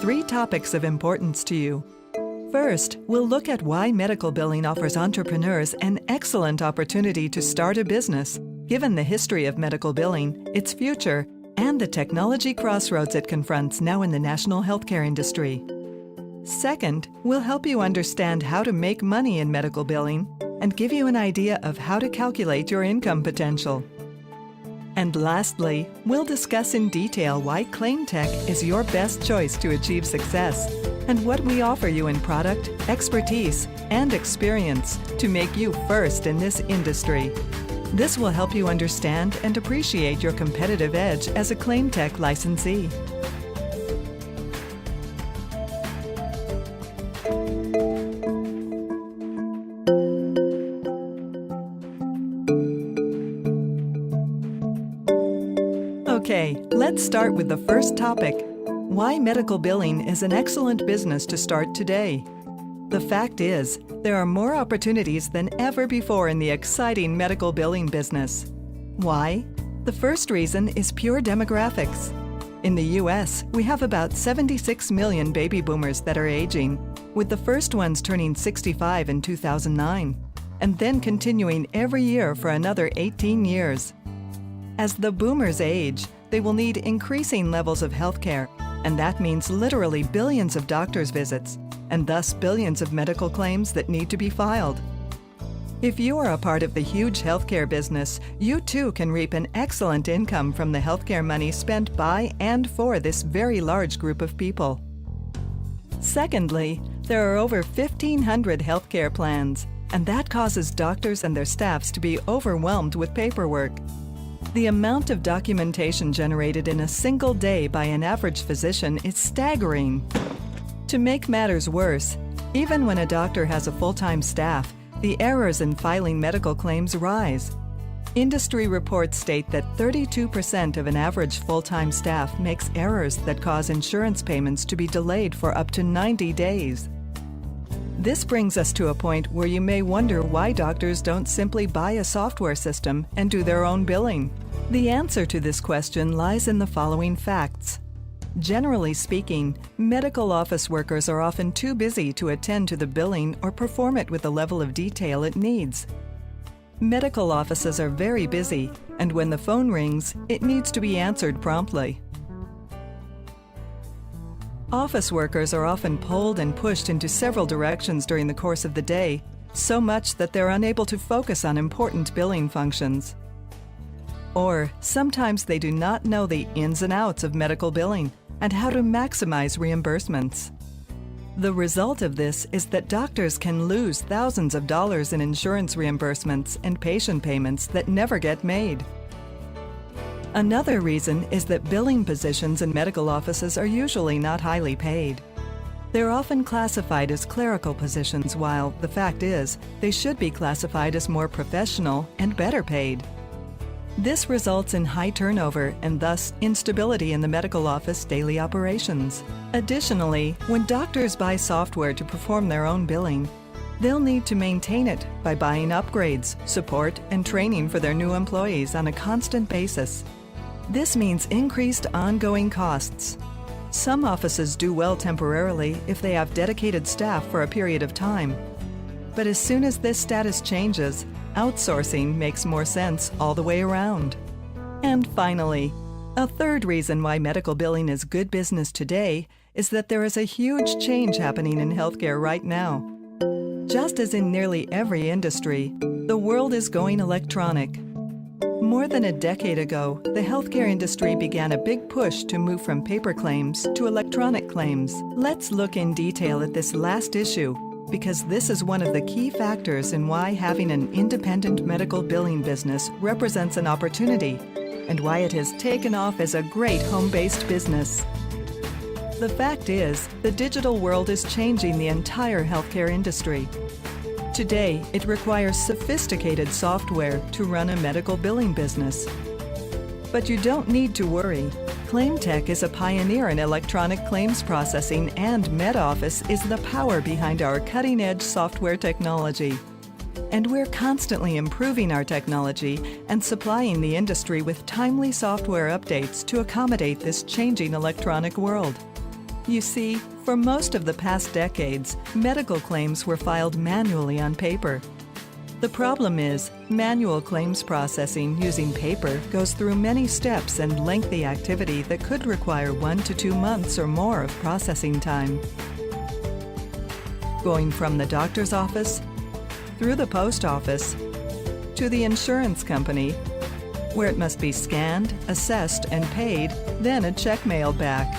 3 topics of importance to you. First, we'll look at why medical billing offers entrepreneurs an excellent opportunity to start a business, given the history of medical billing, its future, and the technology crossroads it confronts now in the national healthcare industry. Second, we'll help you understand how to make money in medical billing and give you an idea of how to calculate your income potential. And lastly, we'll discuss in detail why ClaimTech is your best choice to achieve success and what we offer you in product, expertise, and experience to make you first in this industry. This will help you understand and appreciate your competitive edge as a ClaimTech licensee. Okay, let's start with the first topic: why medical billing is an excellent business to start today. The fact is, there are more opportunities than ever before in the exciting medical billing business. Why? The first reason is pure demographics. In the U.S., we have about 76 million baby boomers that are aging, with the first ones turning 65 in 2009, and then continuing every year for another 18 years. As the boomers age, they will need increasing levels of health care, and that means literally billions of doctor's visits, and thus billions of medical claims that need to be filed. If you are a part of the huge healthcare business, you too can reap an excellent income from the healthcare money spent by and for this very large group of people. Secondly, there are over 1,500 healthcare plans, and that causes doctors and their staffs to be overwhelmed with paperwork. The amount of documentation generated in a single day by an average physician is staggering. To make matters worse, even when a doctor has a full-time staff, the errors in filing medical claims rise. Industry reports state that 32% of an average full-time staff makes errors that cause insurance payments to be delayed for up to 90 days. This brings us to a point where you may wonder why doctors don't simply buy a software system and do their own billing. The answer to this question lies in the following facts. Generally speaking, medical office workers are often too busy to attend to the billing or perform it with the level of detail it needs. Medical offices are very busy, and when the phone rings, it needs to be answered promptly. Office workers are often pulled and pushed into several directions during the course of the day, so much that they're unable to focus on important billing functions. Or sometimes they do not know the ins and outs of medical billing and how to maximize reimbursements. The result of this is that doctors can lose thousands of dollars in insurance reimbursements and patient payments that never get made. Another reason is that billing positions in medical offices are usually not highly paid. They're often classified as clerical positions, while the fact is, they should be classified as more professional and better paid. This results in high turnover and thus instability in the medical office daily operations. Additionally, when doctors buy software to perform their own billing, they'll need to maintain it by buying upgrades, support, and training for their new employees on a constant basis. This means increased ongoing costs. Some offices do well temporarily if they have dedicated staff for a period of time. But as soon as this status changes, outsourcing makes more sense all the way around. And finally, a third reason why medical billing is good business today is that there is a huge change happening in healthcare right now. Just as in nearly every industry, the world is going electronic. More than a decade ago, the healthcare industry began a big push to move from paper claims to electronic claims. Let's look in detail at this last issue, because this is one of the key factors in why having an independent medical billing business represents an opportunity, and why it has taken off as a great home-based business. The fact is, the digital world is changing the entire healthcare industry. Today, it requires sophisticated software to run a medical billing business. But you don't need to worry. ClaimTech is a pioneer in electronic claims processing, and MedOffice is the power behind our cutting-edge software technology. And we're constantly improving our technology and supplying the industry with timely software updates to accommodate this changing electronic world. You see, for most of the past decades, medical claims were filed manually on paper. The problem is, manual claims processing using paper goes through many steps and lengthy activity that could require 1 to 2 months or more of processing time. Going from the doctor's office, through the post office, to the insurance company, where it must be scanned, assessed, and paid, then a check mailed back.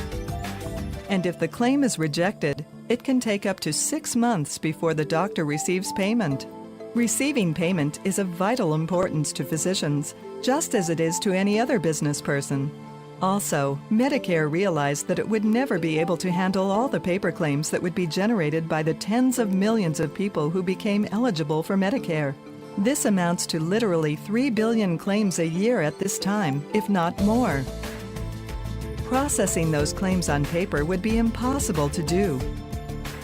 And if the claim is rejected, it can take up to 6 months before the doctor receives payment. Receiving payment is of vital importance to physicians, just as it is to any other business person. Also, Medicare realized that it would never be able to handle all the paper claims that would be generated by the tens of millions of people who became eligible for Medicare. This amounts to literally 3 billion claims a year at this time, if not more. Processing those claims on paper would be impossible to do.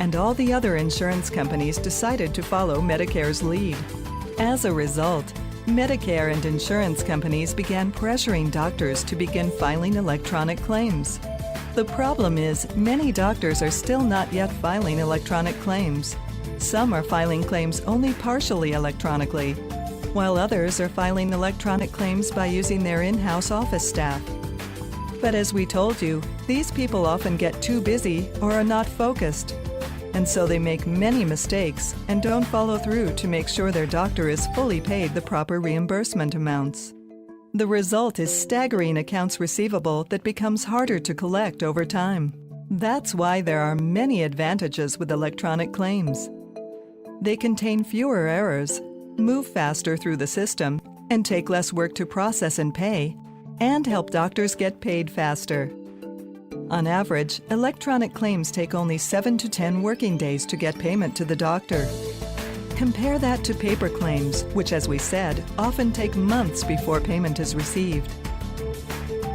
And all the other insurance companies decided to follow Medicare's lead. As a result, Medicare and insurance companies began pressuring doctors to begin filing electronic claims. The problem is, many doctors are still not yet filing electronic claims. Some are filing claims only partially electronically, while others are filing electronic claims by using their in-house office staff. But as we told you, these people often get too busy or are not focused. And so they make many mistakes and don't follow through to make sure their doctor is fully paid the proper reimbursement amounts. The result is staggering accounts receivable that becomes harder to collect over time. That's why there are many advantages with electronic claims. They contain fewer errors, move faster through the system, and take less work to process and pay, and help doctors get paid faster. On average, electronic claims take only 7 to 10 working days to get payment to the doctor. Compare that to paper claims, which, as we said, often take months before payment is received.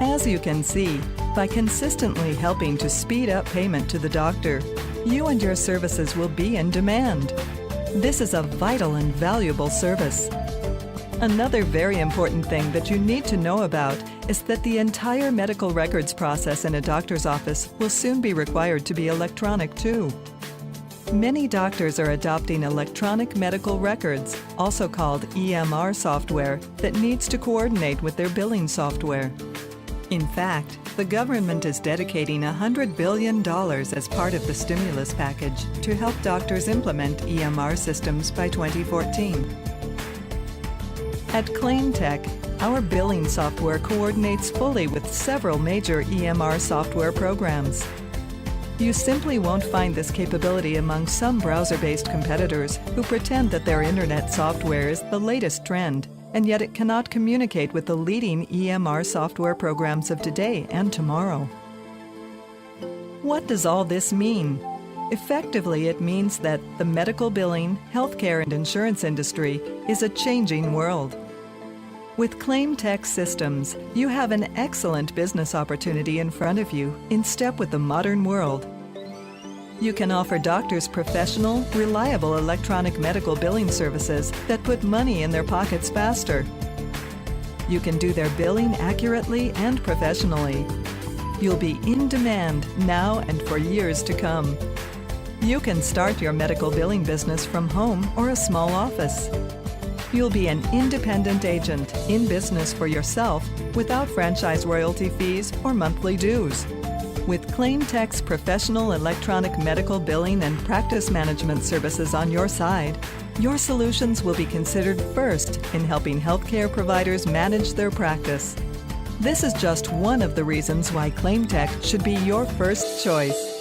As you can see, by consistently helping to speed up payment to the doctor, you and your services will be in demand. This is a vital and valuable service. Another very important thing that you need to know about is that the entire medical records process in a doctor's office will soon be required to be electronic too. Many doctors are adopting electronic medical records, also called EMR software, that needs to coordinate with their billing software. In fact, the government is dedicating $100 billion as part of the stimulus package to help doctors implement EMR systems by 2014. At ClaimTech, our billing software coordinates fully with several major EMR software programs. You simply won't find this capability among some browser-based competitors who pretend that their internet software is the latest trend, and yet it cannot communicate with the leading EMR software programs of today and tomorrow. What does all this mean? Effectively, it means that the medical billing, healthcare, and insurance industry is a changing world. With ClaimTech Systems, you have an excellent business opportunity in front of you in step with the modern world. You can offer doctors professional, reliable electronic medical billing services that put money in their pockets faster. You can do their billing accurately and professionally. You'll be in demand now and for years to come. You can start your medical billing business from home or a small office. You'll be an independent agent in business for yourself without franchise royalty fees or monthly dues. With ClaimTech's professional electronic medical billing and practice management services on your side, your solutions will be considered first in helping healthcare providers manage their practice. This is just one of the reasons why ClaimTech should be your first choice.